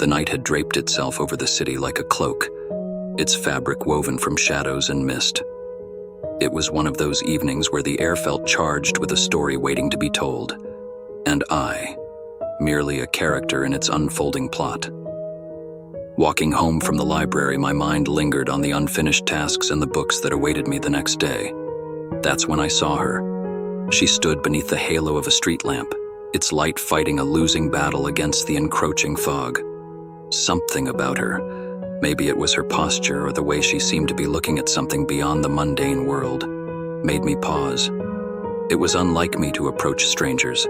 The night had draped itself over the city like a cloak, its fabric woven from shadows and mist. It was one of those evenings where the air felt charged with a story waiting to be told, and I, merely a character in its unfolding plot. Walking home from the library, my mind lingered on the unfinished tasks and the books that awaited me the next day. That's when I saw her. She stood beneath the halo of a street lamp, its light fighting a losing battle against the encroaching fog. Something about her, maybe it was her posture or the way she seemed to be looking at something beyond the mundane world, made me pause. It was unlike me to approach strangers,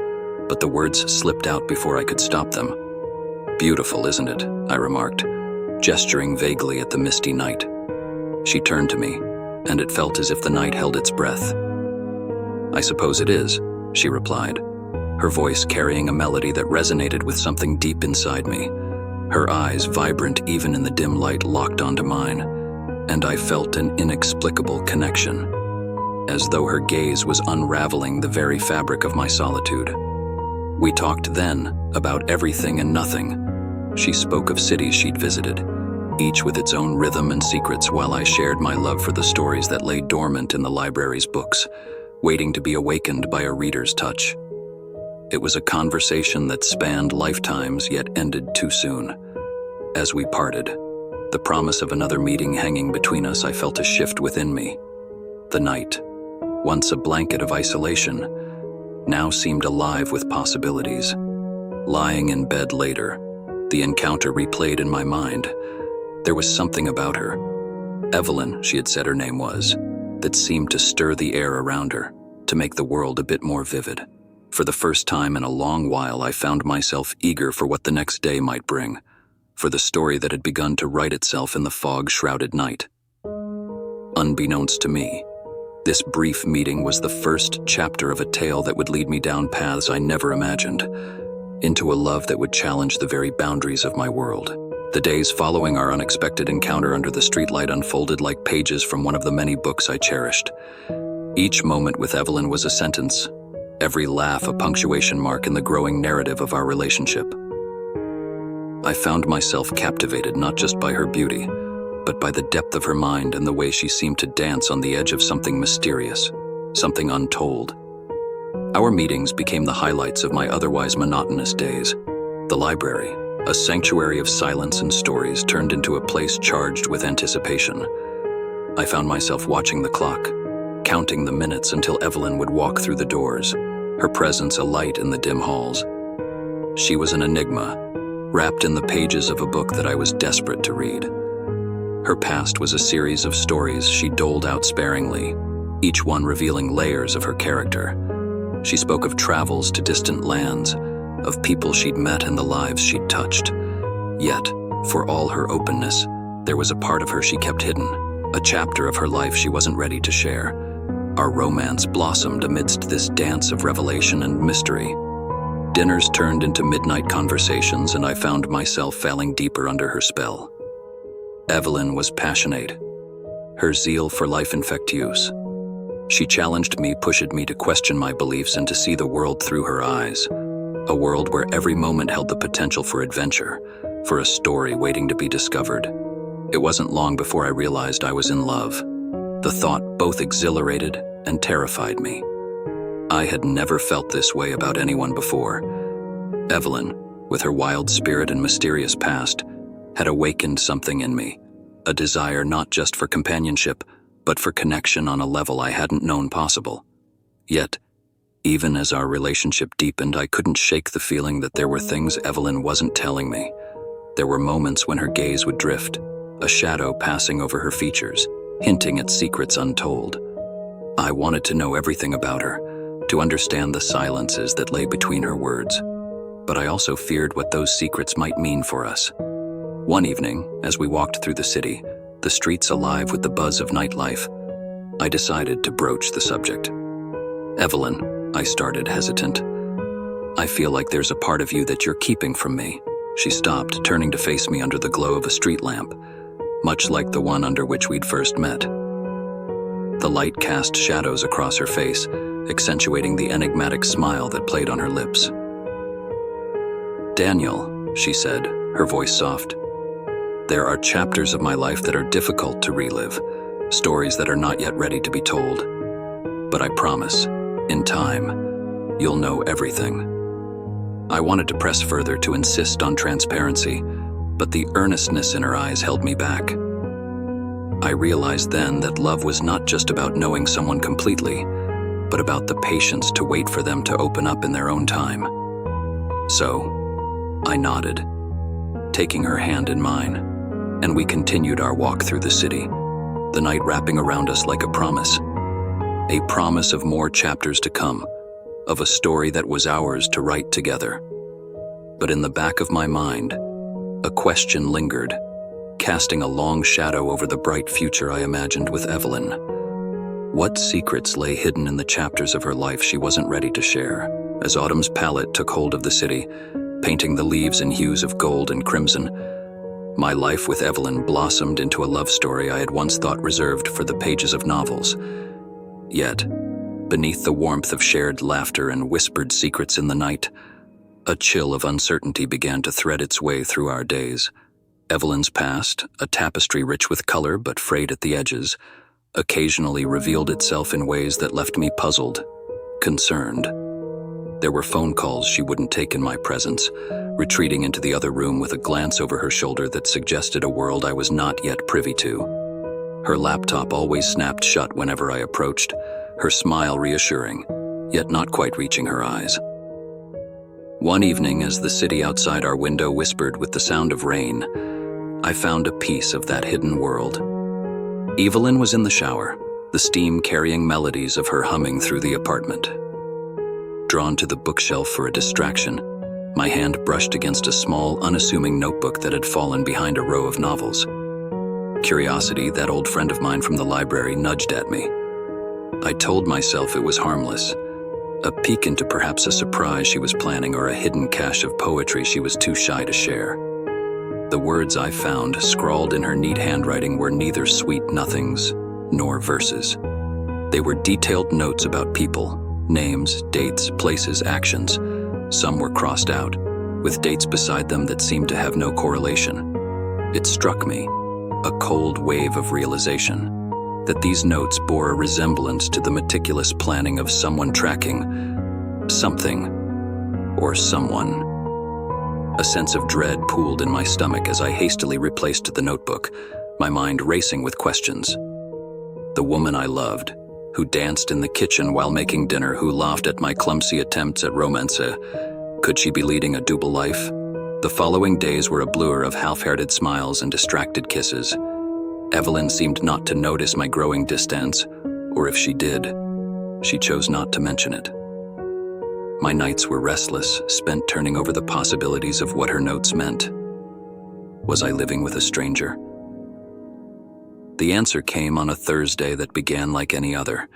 but the words slipped out before I could stop them. "Beautiful, isn't it?" I remarked, gesturing vaguely at the misty night. She turned to me, and it felt as if the night held its breath. "I suppose it is," she replied, her voice carrying a melody that resonated with something deep inside me. Her eyes, vibrant even in the dim light, locked onto mine, and I felt an inexplicable connection, as though her gaze was unraveling the very fabric of my solitude. We talked then about everything and nothing. She spoke of cities she'd visited, each with its own rhythm and secrets, while I shared my love for the stories that lay dormant in the library's books, waiting to be awakened by a reader's touch. It was a conversation that spanned lifetimes yet ended too soon. As we parted, the promise of another meeting hanging between us, I felt a shift within me. The night, once a blanket of isolation, now seemed alive with possibilities. Lying in bed later, the encounter replayed in my mind. There was something about her, Evelyn, she had said her name was, that seemed to stir the air around her, to make the world a bit more vivid. For the first time in a long while, I found myself eager for what the next day might bring, for the story that had begun to write itself in the fog-shrouded night. Unbeknownst to me, this brief meeting was the first chapter of a tale that would lead me down paths I never imagined, into a love that would challenge the very boundaries of my world. The days following our unexpected encounter under the streetlight unfolded like pages from one of the many books I cherished. Each moment with Evelyn was a sentence, every laugh a punctuation mark in the growing narrative of our relationship. I found myself captivated not just by her beauty, but by the depth of her mind and the way she seemed to dance on the edge of something mysterious, something untold. Our meetings became the highlights of my otherwise monotonous days. The library, a sanctuary of silence and stories, turned into a place charged with anticipation. I found myself watching the clock, counting the minutes until Evelyn would walk through the doors, her presence a light in the dim halls. She was an enigma, wrapped in the pages of a book that I was desperate to read. Her past was a series of stories she doled out sparingly, each one revealing layers of her character. She spoke of travels to distant lands, of people she'd met and the lives she'd touched. Yet, for all her openness, there was a part of her she kept hidden, a chapter of her life she wasn't ready to share. Our romance blossomed amidst this dance of revelation and mystery. Dinners turned into midnight conversations, and I found myself falling deeper under her spell. Evelyn was passionate, her zeal for life infectious. She challenged me, pushed me to question my beliefs and to see the world through her eyes, a world where every moment held the potential for adventure, for a story waiting to be discovered. It wasn't long before I realized I was in love. The thought both exhilarated and terrified me. I had never felt this way about anyone before. Evelyn, with her wild spirit and mysterious past, had awakened something in me, a desire not just for companionship, but for connection on a level I hadn't known possible. Yet, even as our relationship deepened, I couldn't shake the feeling that there were things Evelyn wasn't telling me. There were moments when her gaze would drift, a shadow passing over her features, hinting at secrets untold. I wanted to know everything about her, to understand the silences that lay between her words. But I also feared what those secrets might mean for us. One evening, as we walked through the city, the streets alive with the buzz of nightlife, I decided to broach the subject. "Evelyn," I started, hesitant. "I feel like there's a part of you that you're keeping from me." She stopped, turning to face me under the glow of a street lamp, much like the one under which we'd first met. The light cast shadows across her face, accentuating the enigmatic smile that played on her lips. "Daniel," she said, her voice soft. "There are chapters of my life that are difficult to relive, stories that are not yet ready to be told. But I promise, in time, you'll know everything." I wanted to press further, to insist on transparency, but the earnestness in her eyes held me back. I realized then that love was not just about knowing someone completely, but about the patience to wait for them to open up in their own time. So, I nodded, taking her hand in mine, and we continued our walk through the city, the night wrapping around us like a promise of more chapters to come, of a story that was ours to write together. But in the back of my mind, a question lingered, casting a long shadow over the bright future I imagined with Evelyn. What secrets lay hidden in the chapters of her life she wasn't ready to share? As autumn's palette took hold of the city, painting the leaves in hues of gold and crimson, my life with Evelyn blossomed into a love story I had once thought reserved for the pages of novels. Yet, beneath the warmth of shared laughter and whispered secrets in the night, a chill of uncertainty began to thread its way through our days. Evelyn's past, a tapestry rich with color but frayed at the edges, occasionally revealed itself in ways that left me puzzled, concerned. There were phone calls she wouldn't take in my presence, retreating into the other room with a glance over her shoulder that suggested a world I was not yet privy to. Her laptop always snapped shut whenever I approached, her smile reassuring, yet not quite reaching her eyes. One evening, as the city outside our window whispered with the sound of rain, I found a piece of that hidden world. Evelyn was in the shower, the steam carrying melodies of her humming through the apartment. Drawn to the bookshelf for a distraction, my hand brushed against a small, unassuming notebook that had fallen behind a row of novels. Curiosity, that old friend of mine from the library, nudged at me. I told myself it was harmless, a peek into perhaps a surprise she was planning or a hidden cache of poetry she was too shy to share. The words I found, scrawled in her neat handwriting, were neither sweet nothings nor verses. They were detailed notes about people, names, dates, places, actions. Some were crossed out, with dates beside them that seemed to have no correlation. It struck me, a cold wave of realization, that these notes bore a resemblance to the meticulous planning of someone tracking something or someone. A sense of dread pooled in my stomach as I hastily replaced the notebook, my mind racing with questions. The woman I loved, who danced in the kitchen while making dinner, who laughed at my clumsy attempts at romance, could she be leading a double life? The following days were a blur of half-hearted smiles and distracted kisses. Evelyn seemed not to notice my growing distance, or if she did, she chose not to mention it. My nights were restless, spent turning over the possibilities of what her notes meant. Was I living with a stranger? The answer came on a Thursday that began like any other.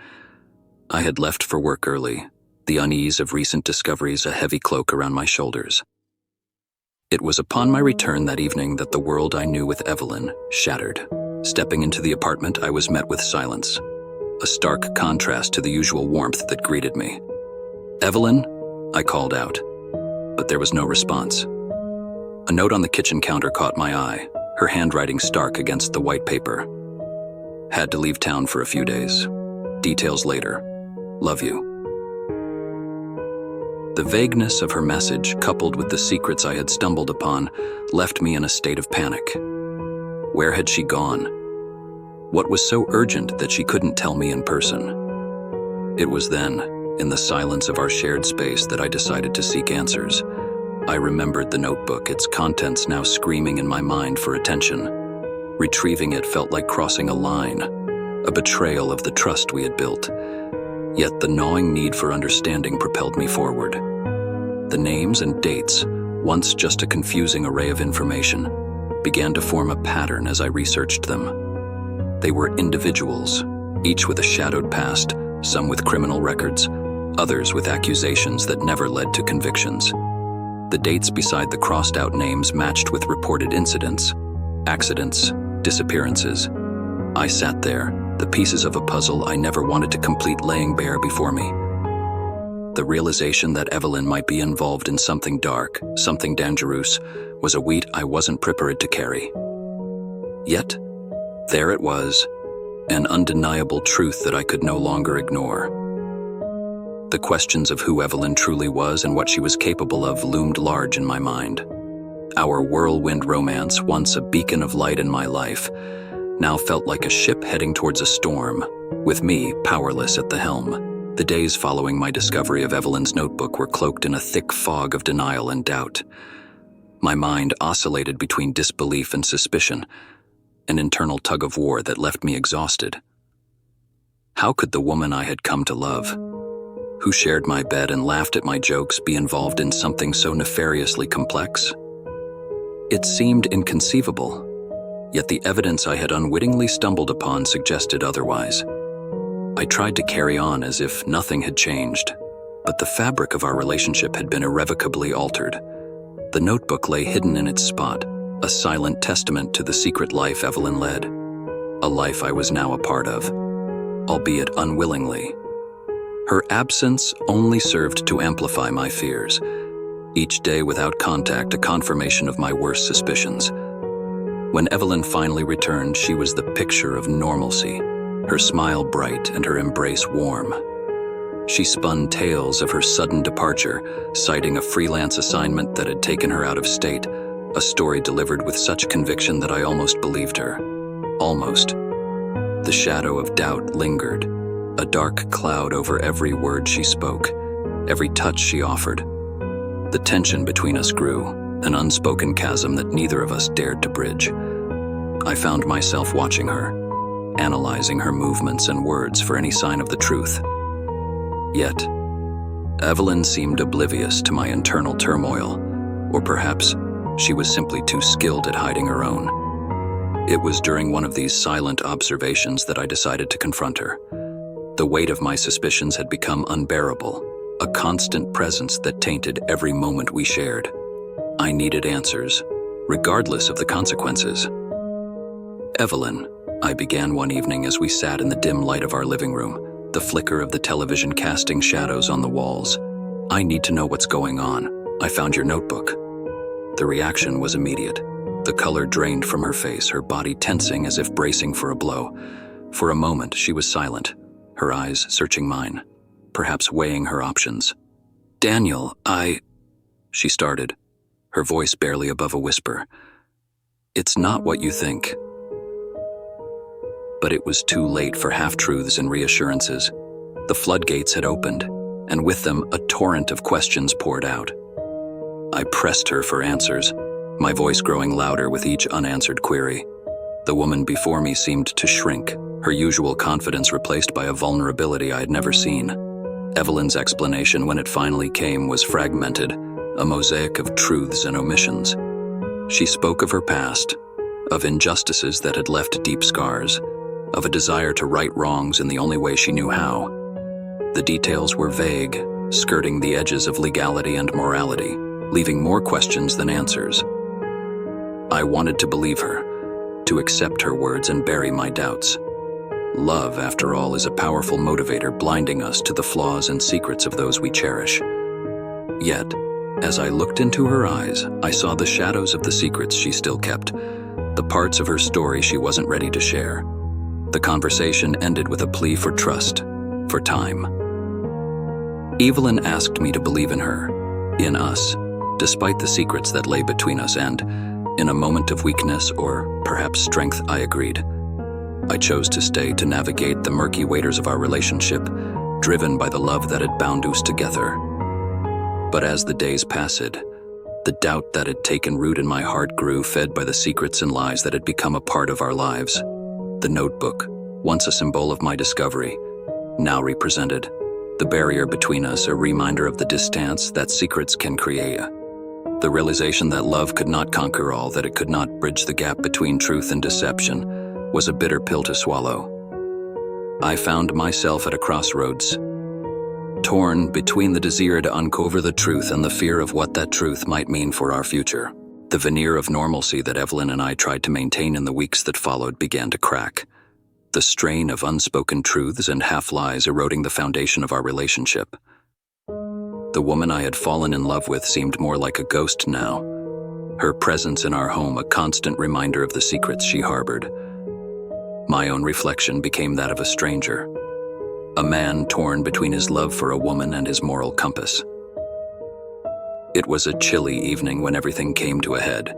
I had left for work early, the unease of recent discoveries a heavy cloak around my shoulders. It was upon my return that evening that the world I knew with Evelyn shattered. Stepping into the apartment, I was met with silence, a stark contrast to the usual warmth that greeted me. "Evelyn?" I called out, but there was no response. A note on the kitchen counter caught my eye, her handwriting stark against the white paper. "Had to leave town for a few days. Details later. Love you." The vagueness of her message, coupled with the secrets I had stumbled upon, left me in a state of panic. Where had she gone? What was so urgent that she couldn't tell me in person? It was then, in the silence of our shared space, that I decided to seek answers. I remembered the notebook, its contents now screaming in my mind for attention. Retrieving it felt like crossing a line, a betrayal of the trust we had built. Yet the gnawing need for understanding propelled me forward. The names and dates, once just a confusing array of information, began to form a pattern as I researched them. They were individuals, each with a shadowed past, some with criminal records, others with accusations that never led to convictions. The dates beside the crossed-out names matched with reported incidents, accidents, disappearances. I sat there, the pieces of a puzzle I never wanted to complete laying bare before me. The realization that Evelyn might be involved in something dark, something dangerous, was a weight I wasn't prepared to carry. Yet, there it was, an undeniable truth that I could no longer ignore. The questions of who Evelyn truly was and what she was capable of loomed large in my mind. Our whirlwind romance, once a beacon of light in my life, now felt like a ship heading towards a storm, with me powerless at the helm. The days following my discovery of Evelyn's notebook were cloaked in a thick fog of denial and doubt. My mind oscillated between disbelief and suspicion, an internal tug-of-war that left me exhausted. How could the woman I had come to love, who shared my bed and laughed at my jokes, be involved in something so nefariously complex? It seemed inconceivable, yet the evidence I had unwittingly stumbled upon suggested otherwise. I tried to carry on as if nothing had changed, but the fabric of our relationship had been irrevocably altered. The notebook lay hidden in its spot, a silent testament to the secret life Evelyn led, a life I was now a part of, albeit unwillingly. Her absence only served to amplify my fears. Each day without contact, a confirmation of my worst suspicions. When Evelyn finally returned, she was the picture of normalcy, her smile bright and her embrace warm. She spun tales of her sudden departure, citing a freelance assignment that had taken her out of state, a story delivered with such conviction that I almost believed her. Almost. The shadow of doubt lingered, a dark cloud over every word she spoke, every touch she offered. The tension between us grew, an unspoken chasm that neither of us dared to bridge. I found myself watching her, analyzing her movements and words for any sign of the truth. Yet, Evelyn seemed oblivious to my internal turmoil, or perhaps she was simply too skilled at hiding her own. It was during one of these silent observations that I decided to confront her. The weight of my suspicions had become unbearable, a constant presence that tainted every moment we shared. I needed answers, regardless of the consequences. "Evelyn," I began one evening as we sat in the dim light of our living room, the flicker of the television casting shadows on the walls. "I need to know what's going on. I found your notebook." The reaction was immediate. The color drained from her face, her body tensing as if bracing for a blow. For a moment, she was silent, her eyes searching mine, perhaps weighing her options. "Daniel, she started, her voice barely above a whisper. "It's not what you think." But it was too late for half-truths and reassurances. The floodgates had opened, and with them a torrent of questions poured out. I pressed her for answers, my voice growing louder with each unanswered query. The woman before me seemed to shrink, her usual confidence replaced by a vulnerability I had never seen. Evelyn's explanation, when it finally came, was fragmented, a mosaic of truths and omissions. She spoke of her past, of injustices that had left deep scars, of a desire to right wrongs in the only way she knew how. The details were vague, skirting the edges of legality and morality, leaving more questions than answers. I wanted to believe her, to accept her words and bury my doubts. Love, after all, is a powerful motivator, blinding us to the flaws and secrets of those we cherish. Yet, as I looked into her eyes, I saw the shadows of the secrets she still kept, the parts of her story she wasn't ready to share. The conversation ended with a plea for trust, for time. Evelyn asked me to believe in her, in us, despite the secrets that lay between us, and, in a moment of weakness or perhaps strength, I agreed. I chose to stay to navigate the murky waters of our relationship, driven by the love that had bound us together. But as the days passed, the doubt that had taken root in my heart grew, fed by the secrets and lies that had become a part of our lives. The notebook, once a symbol of my discovery, now represented the barrier between us, a reminder of the distance that secrets can create. The realization that love could not conquer all, that it could not bridge the gap between truth and deception, was a bitter pill to swallow. I found myself at a crossroads, torn between the desire to uncover the truth and the fear of what that truth might mean for our future. The veneer of normalcy that Evelyn and I tried to maintain in the weeks that followed began to crack, the strain of unspoken truths and half-lies eroding the foundation of our relationship. The woman I had fallen in love with seemed more like a ghost now, her presence in our home a constant reminder of the secrets she harbored. My own reflection became that of a stranger, a man torn between his love for a woman and his moral compass. It was a chilly evening when everything came to a head.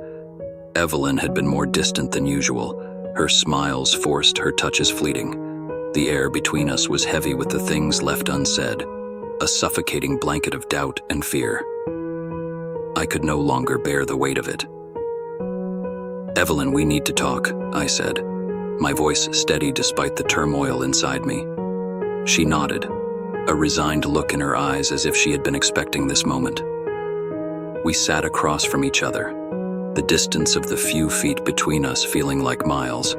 Evelyn had been more distant than usual, her smiles forced, her touches fleeting. The air between us was heavy with the things left unsaid, a suffocating blanket of doubt and fear. I could no longer bear the weight of it. "Evelyn, we need to talk," I said, my voice steady despite the turmoil inside me. She nodded, a resigned look in her eyes as if she had been expecting this moment. We sat across from each other, the distance of the few feet between us feeling like miles.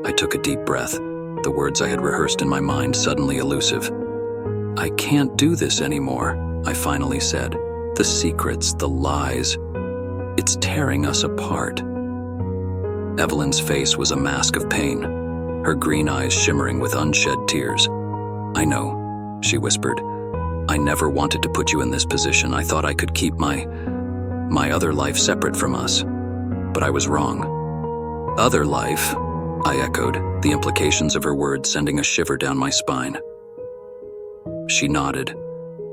I took a deep breath, the words I had rehearsed in my mind suddenly elusive. "I can't do this anymore," I finally said. "The secrets, the lies, it's tearing us apart." Evelyn's face was a mask of pain, her green eyes shimmering with unshed tears. "I know," she whispered. "I never wanted to put you in this position. I thought I could keep my other life separate from us. But I was wrong." "Other life?" I echoed, the implications of her words sending a shiver down my spine. She nodded,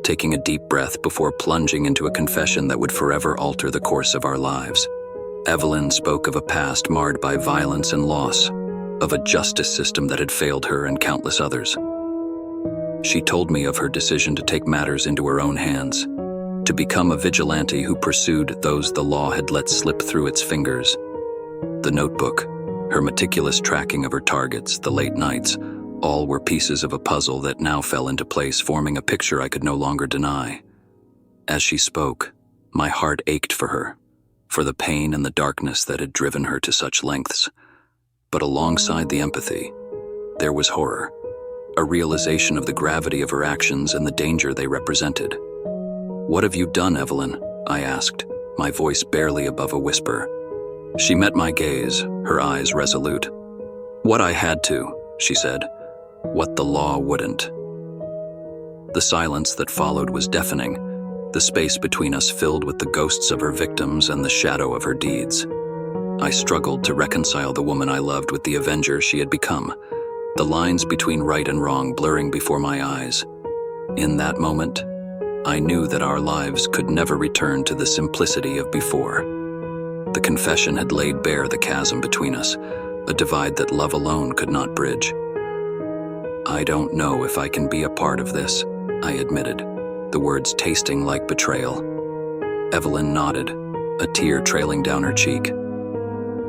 taking a deep breath before plunging into a confession that would forever alter the course of our lives. Evelyn spoke of a past marred by violence and loss, of a justice system that had failed her and countless others. She told me of her decision to take matters into her own hands, to become a vigilante who pursued those the law had let slip through its fingers. The notebook, her meticulous tracking of her targets, the late nights, all were pieces of a puzzle that now fell into place, forming a picture I could no longer deny. As she spoke, my heart ached for her, for the pain and the darkness that had driven her to such lengths. But alongside the empathy, there was horror, a realization of the gravity of her actions and the danger they represented. "What have you done, Evelyn?" I asked, my voice barely above a whisper. She met my gaze, her eyes resolute. "What I had to," she said. "What the law wouldn't." The silence that followed was deafening, the space between us filled with the ghosts of her victims and the shadow of her deeds. I struggled to reconcile the woman I loved with the avenger she had become, the lines between right and wrong blurring before my eyes. In that moment, I knew that our lives could never return to the simplicity of before. The confession had laid bare the chasm between us, a divide that love alone could not bridge. "I don't know if I can be a part of this," I admitted, the words tasting like betrayal. Evelyn nodded, a tear trailing down her cheek.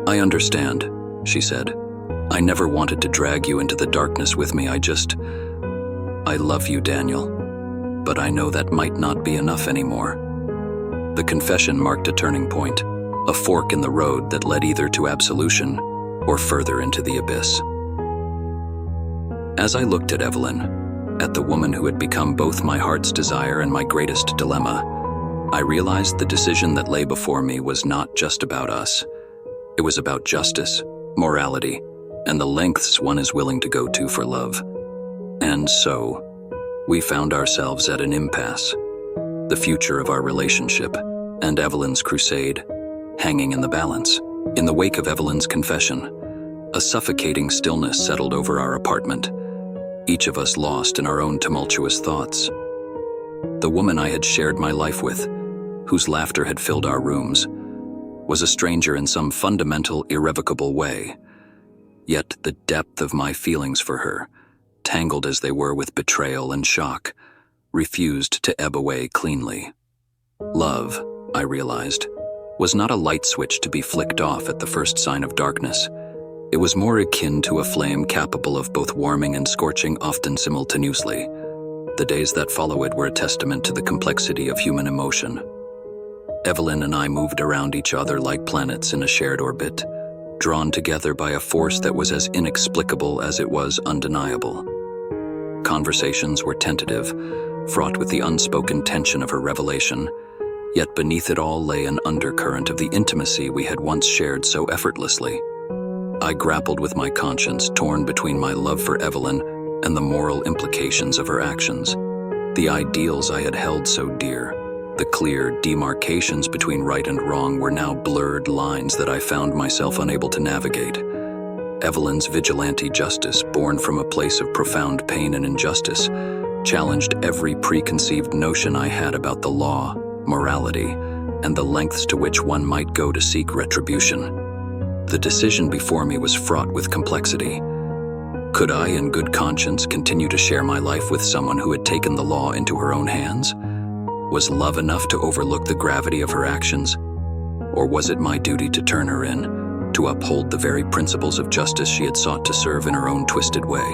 "I understand," she said. "I never wanted to drag you into the darkness with me. I love you, Daniel, but I know that might not be enough anymore." The confession marked a turning point, a fork in the road that led either to absolution or further into the abyss. As I looked at Evelyn, at the woman who had become both my heart's desire and my greatest dilemma, I realized the decision that lay before me was not just about us. It was about justice, morality, and the lengths one is willing to go to for love. And so, we found ourselves at an impasse. The future of our relationship and Evelyn's crusade hanging in the balance. In the wake of Evelyn's confession, a suffocating stillness settled over our apartment, each of us lost in our own tumultuous thoughts. The woman I had shared my life with, whose laughter had filled our rooms, was a stranger in some fundamental, irrevocable way. Yet the depth of my feelings for her, tangled as they were with betrayal and shock, refused to ebb away cleanly. Love, I realized, was not a light switch to be flicked off at the first sign of darkness. It was more akin to a flame capable of both warming and scorching, often simultaneously. The days that follow it were a testament to the complexity of human emotion. Evelyn and I moved around each other like planets in a shared orbit, drawn together by a force that was as inexplicable as it was undeniable. Conversations were tentative, fraught with the unspoken tension of her revelation, yet beneath it all lay an undercurrent of the intimacy we had once shared so effortlessly. I grappled with my conscience, torn between my love for Evelyn and the moral implications of her actions. The ideals I had held so dear, the clear demarcations between right and wrong, were now blurred lines that I found myself unable to navigate. Evelyn's vigilante justice, born from a place of profound pain and injustice, challenged every preconceived notion I had about the law, morality, and the lengths to which one might go to seek retribution. The decision before me was fraught with complexity. Could I, in good conscience, continue to share my life with someone who had taken the law into her own hands? Was love enough to overlook the gravity of her actions? Or was it my duty to turn her in, to uphold the very principles of justice she had sought to serve in her own twisted way?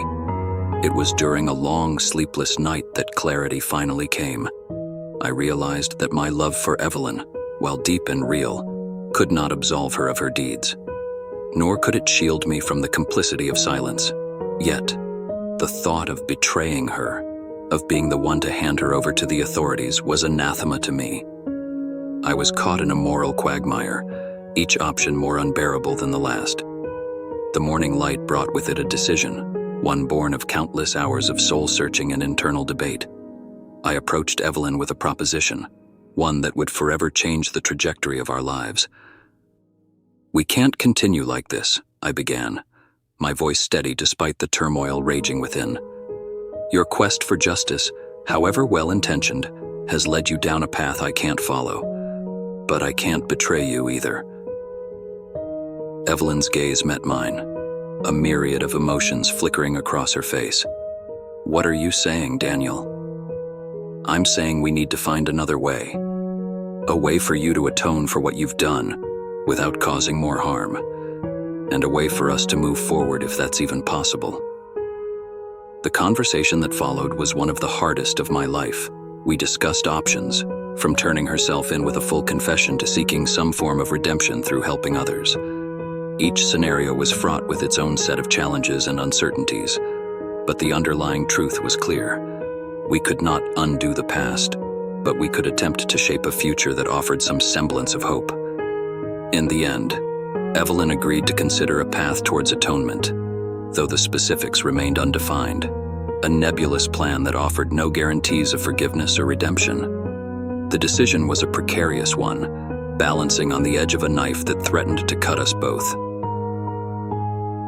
It was during a long, sleepless night that clarity finally came. I realized that my love for Evelyn, while deep and real, could not absolve her of her deeds. Nor could it shield me from the complicity of silence. Yet, the thought of betraying her, of being the one to hand her over to the authorities, was anathema to me. I was caught in a moral quagmire, each option more unbearable than the last. The morning light brought with it a decision, one born of countless hours of soul-searching and internal debate. I approached Evelyn with a proposition, one that would forever change the trajectory of our lives. "We can't continue like this," I began, my voice steady despite the turmoil raging within. "Your quest for justice, however well-intentioned, has led you down a path I can't follow. But I can't betray you either." Evelyn's gaze met mine, a myriad of emotions flickering across her face. "What are you saying, Daniel?" "I'm saying we need to find another way. A way for you to atone for what you've done, without causing more harm. And a way for us to move forward if that's even possible." The conversation that followed was one of the hardest of my life. We discussed options, from turning herself in with a full confession to seeking some form of redemption through helping others. Each scenario was fraught with its own set of challenges and uncertainties, but the underlying truth was clear. We could not undo the past, but we could attempt to shape a future that offered some semblance of hope. In the end, Evelyn agreed to consider a path towards atonement, though the specifics remained undefined, a nebulous plan that offered no guarantees of forgiveness or redemption. The decision was a precarious one, balancing on the edge of a knife that threatened to cut us both.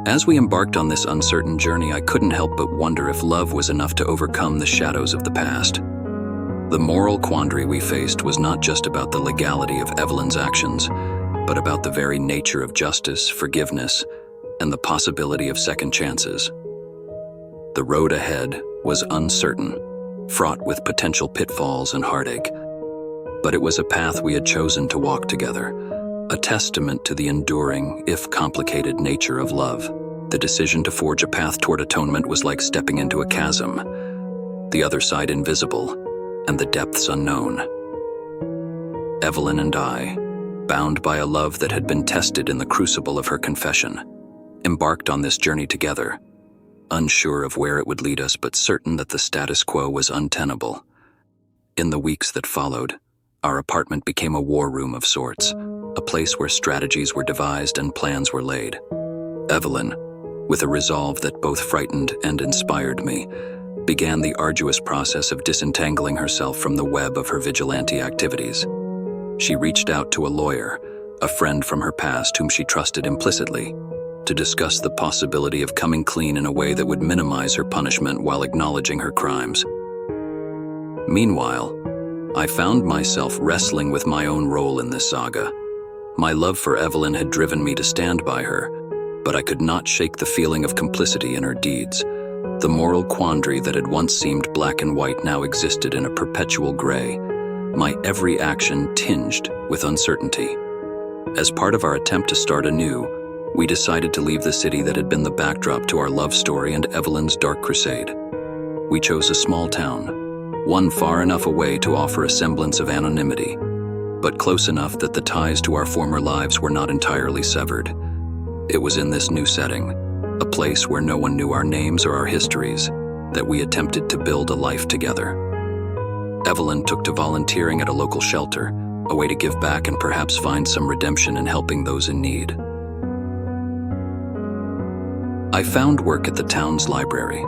As we embarked on this uncertain journey, I couldn't help but wonder if love was enough to overcome the shadows of the past. The moral quandary we faced was not just about the legality of Evelyn's actions, but about the very nature of justice, forgiveness, and the possibility of second chances. The road ahead was uncertain, fraught with potential pitfalls and heartache, but it was a path we had chosen to walk together, a testament to the enduring, if complicated, nature of love. The decision to forge a path toward atonement was like stepping into a chasm, the other side invisible, and the depths unknown. Evelyn and I, bound by a love that had been tested in the crucible of her confession, embarked on this journey together, unsure of where it would lead us, but certain that the status quo was untenable. In the weeks that followed, our apartment became a war room of sorts, a place where strategies were devised and plans were laid. Evelyn, with a resolve that both frightened and inspired me, began the arduous process of disentangling herself from the web of her vigilante activities. She reached out to a lawyer, a friend from her past whom she trusted implicitly, to discuss the possibility of coming clean in a way that would minimize her punishment while acknowledging her crimes. Meanwhile, I found myself wrestling with my own role in this saga. My love for Evelyn had driven me to stand by her, but I could not shake the feeling of complicity in her deeds. The moral quandary that had once seemed black and white now existed in a perpetual gray, my every action tinged with uncertainty. As part of our attempt to start anew, we decided to leave the city that had been the backdrop to our love story and Evelyn's dark crusade. We chose a small town, one far enough away to offer a semblance of anonymity, but close enough that the ties to our former lives were not entirely severed. It was in this new setting, a place where no one knew our names or our histories, that we attempted to build a life together. Evelyn took to volunteering at a local shelter, a way to give back and perhaps find some redemption in helping those in need. I found work at the town's library,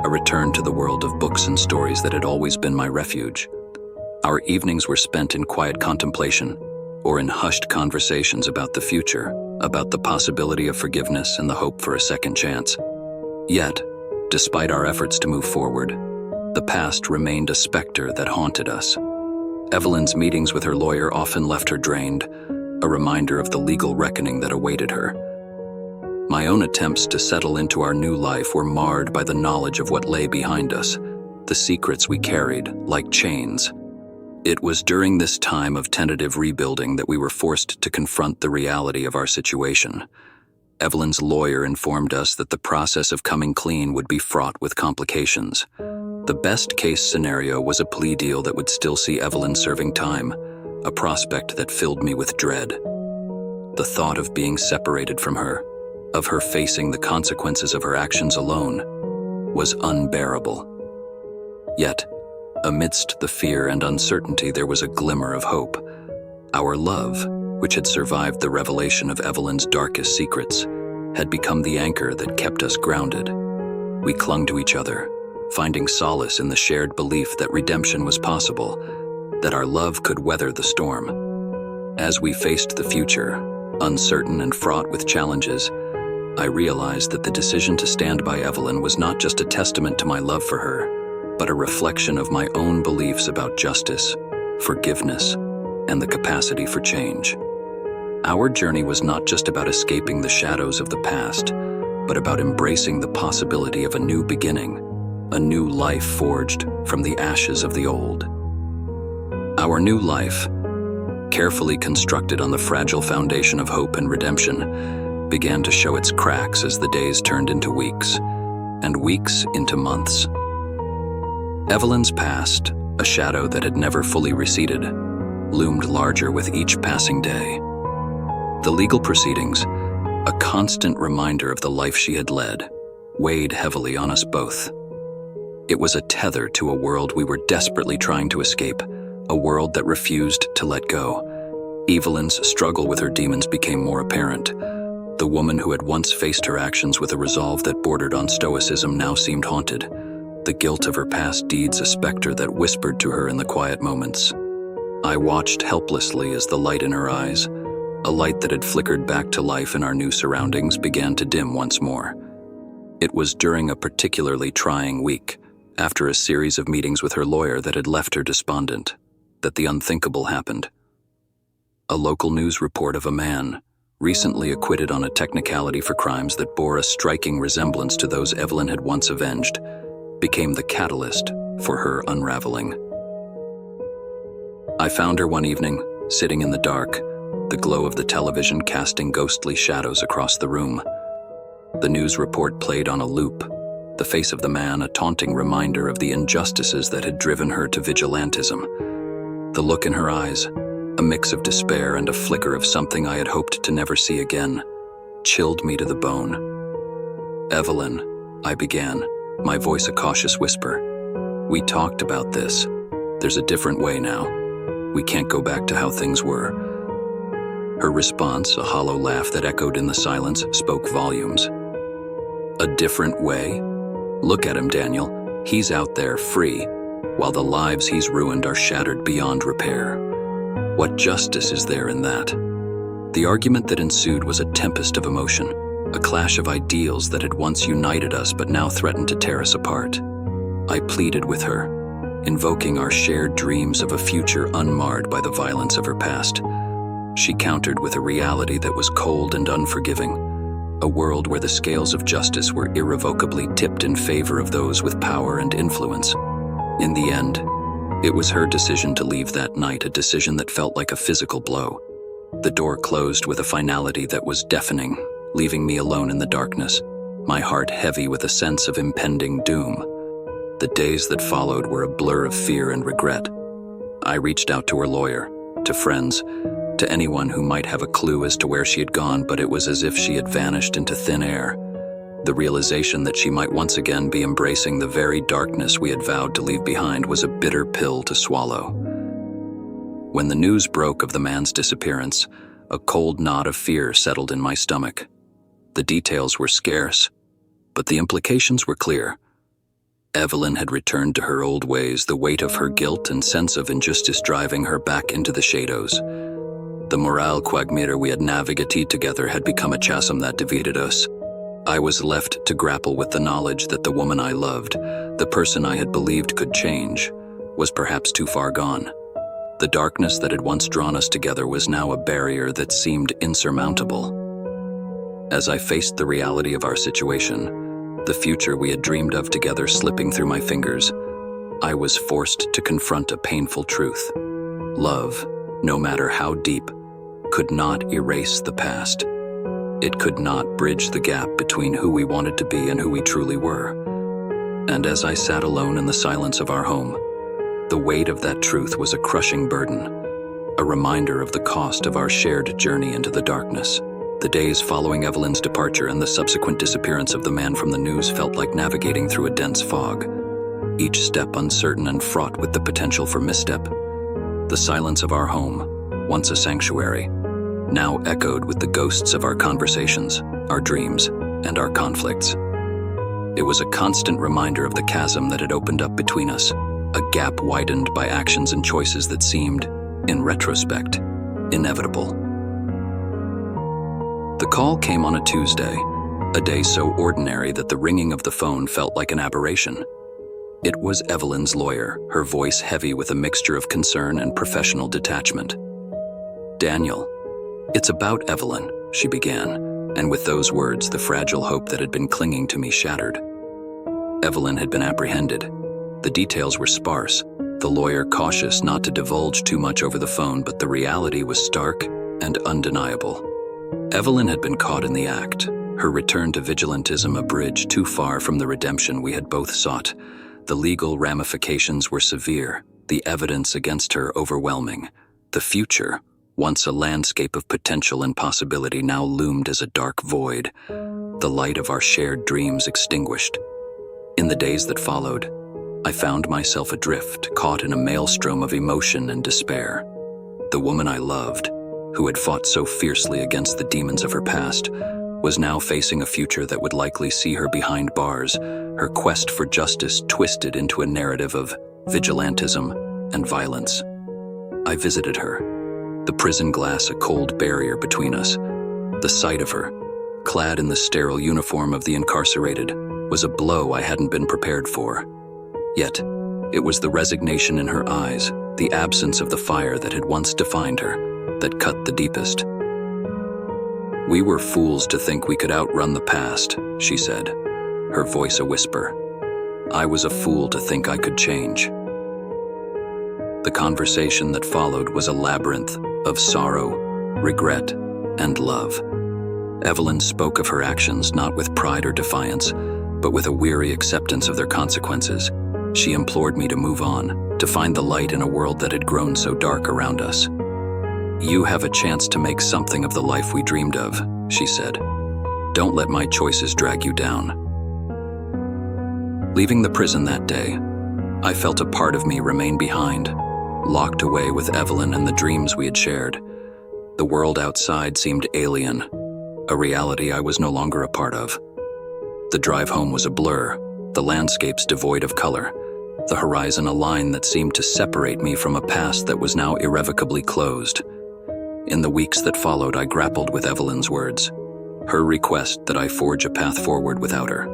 a return to the world of books and stories that had always been my refuge. Our evenings were spent in quiet contemplation, or in hushed conversations about the future, about the possibility of forgiveness and the hope for a second chance. Yet, despite our efforts to move forward, the past remained a specter that haunted us. Evelyn's meetings with her lawyer often left her drained, a reminder of the legal reckoning that awaited her. My own attempts to settle into our new life were marred by the knowledge of what lay behind us, the secrets we carried like chains. It was during this time of tentative rebuilding that we were forced to confront the reality of our situation. Evelyn's lawyer informed us that the process of coming clean would be fraught with complications. The best-case scenario was a plea deal that would still see Evelyn serving time, a prospect that filled me with dread. The thought of being separated from her, of her facing the consequences of her actions alone, was unbearable. Yet, amidst the fear and uncertainty, there was a glimmer of hope. Our love, which had survived the revelation of Evelyn's darkest secrets, had become the anchor that kept us grounded. We clung to each other, finding solace in the shared belief that redemption was possible, that our love could weather the storm. As we faced the future, uncertain and fraught with challenges, I realized that the decision to stand by Evelyn was not just a testament to my love for her, but a reflection of my own beliefs about justice, forgiveness, and the capacity for change. Our journey was not just about escaping the shadows of the past, but about embracing the possibility of a new beginning, a new life forged from the ashes of the old. Our new life, carefully constructed on the fragile foundation of hope and redemption, began to show its cracks as the days turned into weeks, and weeks into months. Evelyn's past, a shadow that had never fully receded, loomed larger with each passing day. The legal proceedings, a constant reminder of the life she had led, weighed heavily on us both. It was a tether to a world we were desperately trying to escape, a world that refused to let go. Evelyn's struggle with her demons became more apparent. The woman who had once faced her actions with a resolve that bordered on stoicism now seemed haunted, the guilt of her past deeds a specter that whispered to her in the quiet moments. I watched helplessly as the light in her eyes, a light that had flickered back to life in our new surroundings, began to dim once more. It was during a particularly trying week, after a series of meetings with her lawyer that had left her despondent, that the unthinkable happened. A local news report of a man, recently acquitted on a technicality for crimes that bore a striking resemblance to those Evelyn had once avenged, became the catalyst for her unraveling. I found her one evening, sitting in the dark, the glow of the television casting ghostly shadows across the room. The news report played on a loop, the face of the man a taunting reminder of the injustices that had driven her to vigilantism. The look in her eyes, a mix of despair and a flicker of something I had hoped to never see again, chilled me to the bone. "Evelyn," I began, my voice a cautious whisper. "We talked about this. There's a different way now. We can't go back to how things were." Her response, a hollow laugh that echoed in the silence, spoke volumes. "A different way? Look at him, Daniel. He's out there, free, while the lives he's ruined are shattered beyond repair. What justice is there in that?" The argument that ensued was a tempest of emotion, a clash of ideals that had once united us but now threatened to tear us apart. I pleaded with her, invoking our shared dreams of a future unmarred by the violence of her past. She countered with a reality that was cold and unforgiving, a world where the scales of justice were irrevocably tipped in favor of those with power and influence. In the end, it was her decision to leave that night, a decision that felt like a physical blow. The door closed with a finality that was deafening, leaving me alone in the darkness, my heart heavy with a sense of impending doom. The days that followed were a blur of fear and regret. I reached out to her lawyer, to friends, to anyone who might have a clue as to where she had gone, but it was as if she had vanished into thin air. The realization that she might once again be embracing the very darkness we had vowed to leave behind was a bitter pill to swallow. When the news broke of the man's disappearance, a cold knot of fear settled in my stomach. The details were scarce, but the implications were clear. Evelyn had returned to her old ways, the weight of her guilt and sense of injustice driving her back into the shadows. The morale quagmire we had navigated together had become a chasm that divided us. I was left to grapple with the knowledge that the woman I loved, the person I had believed could change, was perhaps too far gone. The darkness that had once drawn us together was now a barrier that seemed insurmountable. As I faced the reality of our situation, the future we had dreamed of together slipping through my fingers, I was forced to confront a painful truth. Love, no matter how deep, could not erase the past. It could not bridge the gap between who we wanted to be and who we truly were. And as I sat alone in the silence of our home, the weight of that truth was a crushing burden, a reminder of the cost of our shared journey into the darkness. The days following Evelyn's departure and the subsequent disappearance of the man from the news felt like navigating through a dense fog, each step uncertain and fraught with the potential for misstep. The silence of our home, once a sanctuary, now echoed with the ghosts of our conversations, our dreams, and our conflicts. It was a constant reminder of the chasm that had opened up between us, a gap widened by actions and choices that seemed, in retrospect, inevitable. The call came on a Tuesday, a day so ordinary that the ringing of the phone felt like an aberration. It was Evelyn's lawyer, her voice heavy with a mixture of concern and professional detachment. "Daniel, it's about Evelyn," she began, and with those words, the fragile hope that had been clinging to me shattered. Evelyn had been apprehended. The details were sparse, the lawyer cautious not to divulge too much over the phone, but the reality was stark and undeniable. Evelyn had been caught in the act, her return to vigilantism a bridge too far from the redemption we had both sought. The legal ramifications were severe, the evidence against her overwhelming. The future, once a landscape of potential and possibility, now loomed as a dark void, the light of our shared dreams extinguished. In the days that followed, I found myself adrift, caught in a maelstrom of emotion and despair. The woman I loved, who had fought so fiercely against the demons of her past, was now facing a future that would likely see her behind bars, her quest for justice twisted into a narrative of vigilantism and violence. I visited her, the prison glass a cold barrier between us. The sight of her, clad in the sterile uniform of the incarcerated, was a blow I hadn't been prepared for. Yet, it was the resignation in her eyes, the absence of the fire that had once defined her, that cut the deepest. "We were fools to think we could outrun the past," she said, her voice a whisper. "I was a fool to think I could change." The conversation that followed was a labyrinth of sorrow, regret, and love. Evelyn spoke of her actions not with pride or defiance, but with a weary acceptance of their consequences. She implored me to move on, to find the light in a world that had grown so dark around us. "You have a chance to make something of the life we dreamed of," she said. "Don't let my choices drag you down." Leaving the prison that day, I felt a part of me remain behind, locked away with Evelyn and the dreams we had shared. The world outside seemed alien, a reality I was no longer a part of. The drive home was a blur, the landscapes devoid of color, the horizon a line that seemed to separate me from a past that was now irrevocably closed. In the weeks that followed, I grappled with Evelyn's words, her request that I forge a path forward without her.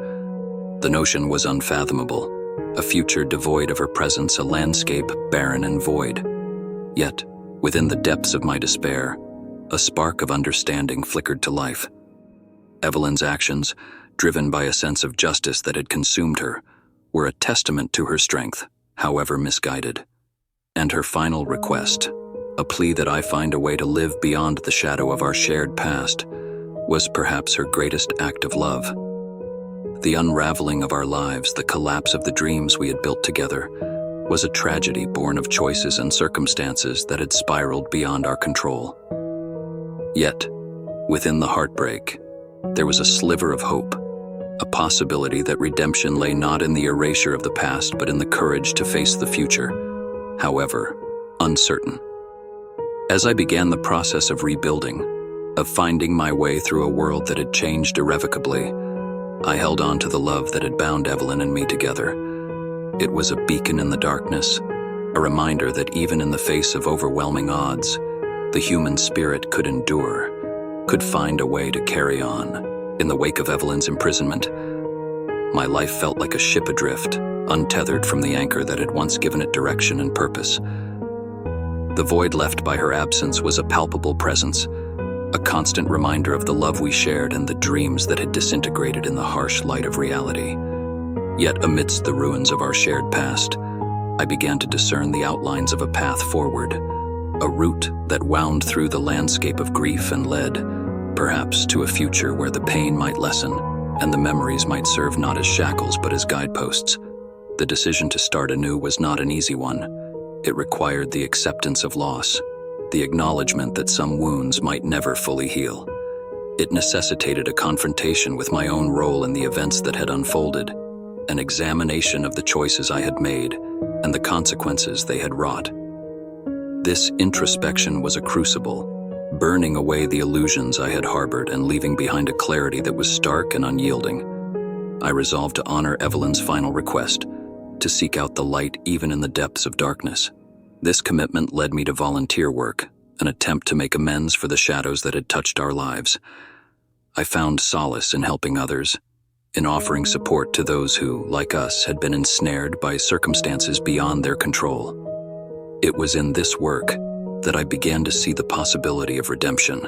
The notion was unfathomable, a future devoid of her presence, a landscape barren and void. Yet, within the depths of my despair, a spark of understanding flickered to life. Evelyn's actions, driven by a sense of justice that had consumed her, were a testament to her strength, however misguided. And her final request, a plea that I find a way to live beyond the shadow of our shared past, was perhaps her greatest act of love. The unraveling of our lives, the collapse of the dreams we had built together, was a tragedy born of choices and circumstances that had spiraled beyond our control. Yet, within the heartbreak, there was a sliver of hope, a possibility that redemption lay not in the erasure of the past but in the courage to face the future, however uncertain. As I began the process of rebuilding, of finding my way through a world that had changed irrevocably, I held on to the love that had bound Evelyn and me together, It was a beacon in the darkness, a reminder that even in the face of overwhelming odds, the human spirit could endure, could find a way to carry on. In the wake of Evelyn's imprisonment, my life felt like a ship adrift, untethered from the anchor that had once given it direction and purpose. The void left by her absence was a palpable presence, a constant reminder of the love we shared and the dreams that had disintegrated in the harsh light of reality. Yet amidst the ruins of our shared past, I began to discern the outlines of a path forward, a route that wound through the landscape of grief and led, perhaps, to a future where the pain might lessen and the memories might serve not as shackles but as guideposts. The decision to start anew was not an easy one. It required the acceptance of loss, the acknowledgement that some wounds might never fully heal. It necessitated a confrontation with my own role in the events that had unfolded, an examination of the choices I had made and the consequences they had wrought. This introspection was a crucible, burning away the illusions I had harbored and leaving behind a clarity that was stark and unyielding. I resolved to honor Evelyn's final request, to seek out the light even in the depths of darkness. This commitment led me to volunteer work, an attempt to make amends for the shadows that had touched our lives. I found solace in helping others, in offering support to those who, like us, had been ensnared by circumstances beyond their control. It was in this work that I began to see the possibility of redemption,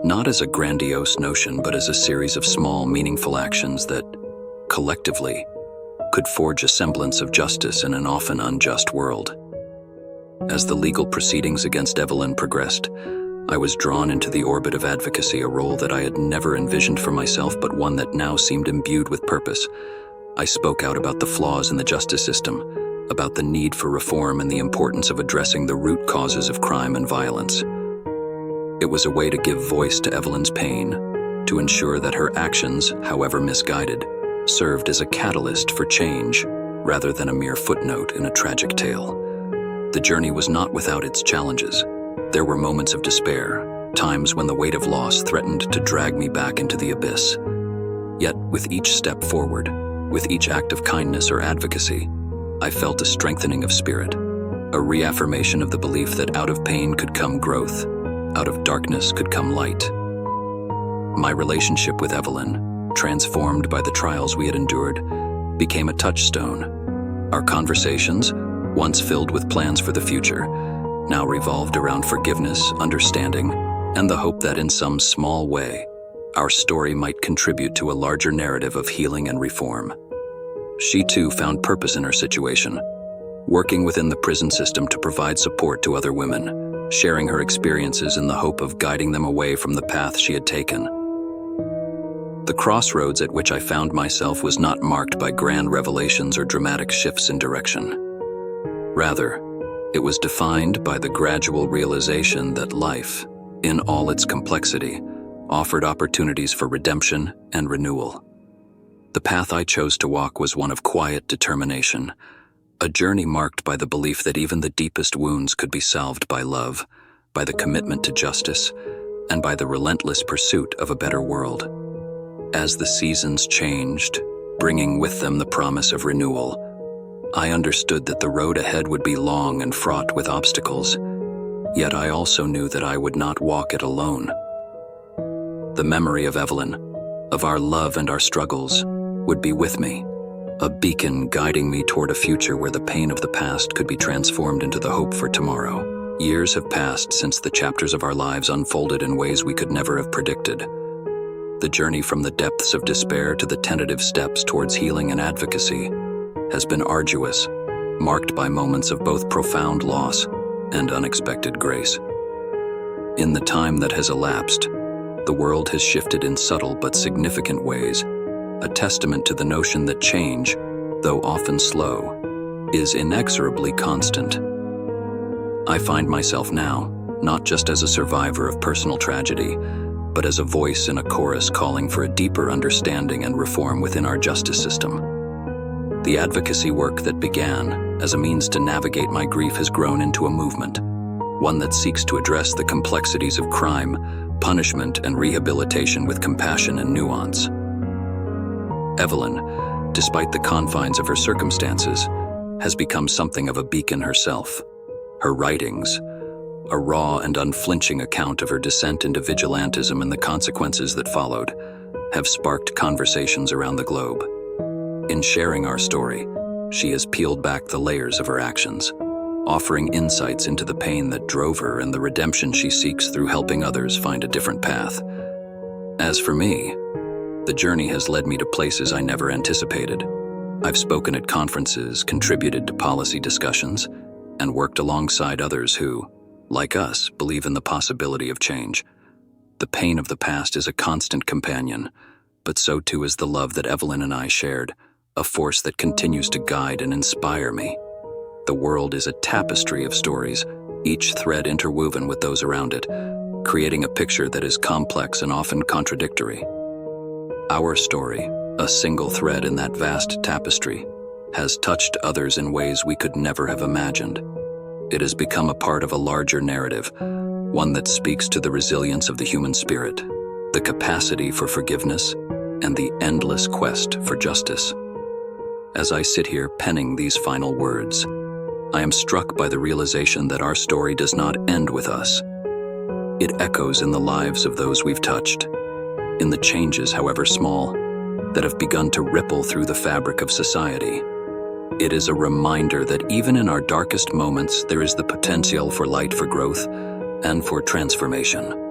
not as a grandiose notion, but as a series of small, meaningful actions that, collectively, could forge a semblance of justice in an often unjust world. As the legal proceedings against Evelyn progressed, I was drawn into the orbit of advocacy, a role that I had never envisioned for myself, but one that now seemed imbued with purpose. I spoke out about the flaws in the justice system, about the need for reform and the importance of addressing the root causes of crime and violence. It was a way to give voice to Evelyn's pain, to ensure that her actions, however misguided, served as a catalyst for change, rather than a mere footnote in a tragic tale. The journey was not without its challenges. There were moments of despair, times when the weight of loss threatened to drag me back into the abyss. Yet, with each step forward, with each act of kindness or advocacy, I felt a strengthening of spirit, a reaffirmation of the belief that out of pain could come growth, out of darkness could come light. My relationship with Evelyn, transformed by the trials we had endured, became a touchstone. Our conversations, once filled with plans for the future, now revolved around forgiveness, understanding, and the hope that in some small way, our story might contribute to a larger narrative of healing and reform. She too found purpose in her situation, working within the prison system to provide support to other women, sharing her experiences in the hope of guiding them away from the path she had taken. The crossroads at which I found myself was not marked by grand revelations or dramatic shifts in direction. Rather, it was defined by the gradual realization that life, in all its complexity, offered opportunities for redemption and renewal. The path I chose to walk was one of quiet determination, a journey marked by the belief that even the deepest wounds could be salved by love, by the commitment to justice, and by the relentless pursuit of a better world. As the seasons changed, bringing with them the promise of renewal, I understood that the road ahead would be long and fraught with obstacles, yet I also knew that I would not walk it alone. The memory of Evelyn, of our love and our struggles, would be with me, a beacon guiding me toward a future where the pain of the past could be transformed into the hope for tomorrow. Years have passed since the chapters of our lives unfolded in ways we could never have predicted. The journey from the depths of despair to the tentative steps towards healing and advocacy has been arduous, marked by moments of both profound loss and unexpected grace. In the time that has elapsed, the world has shifted in subtle but significant ways, a testament to the notion that change, though often slow, is inexorably constant. I find myself now, not just as a survivor of personal tragedy, but as a voice in a chorus calling for a deeper understanding and reform within our justice system. The advocacy work that began as a means to navigate my grief has grown into a movement, one that seeks to address the complexities of crime, punishment, and rehabilitation with compassion and nuance. Evelyn, despite the confines of her circumstances, has become something of a beacon herself. Her writings, a raw and unflinching account of her descent into vigilantism and the consequences that followed, have sparked conversations around the globe. In sharing our story, she has peeled back the layers of her actions, offering insights into the pain that drove her and the redemption she seeks through helping others find a different path. As for me, the journey has led me to places I never anticipated. I've spoken at conferences, contributed to policy discussions, and worked alongside others who, like us, believe in the possibility of change. The pain of the past is a constant companion, but so too is the love that Evelyn and I shared, a force that continues to guide and inspire me. The world is a tapestry of stories, each thread interwoven with those around it, creating a picture that is complex and often contradictory. Our story, a single thread in that vast tapestry, has touched others in ways we could never have imagined. It has become a part of a larger narrative, one that speaks to the resilience of the human spirit, the capacity for forgiveness, and the endless quest for justice. As I sit here penning these final words, I am struck by the realization that our story does not end with us. It echoes in the lives of those we've touched, in the changes, however small, that have begun to ripple through the fabric of society. It is a reminder that even in our darkest moments, there is the potential for light, for growth, and for transformation.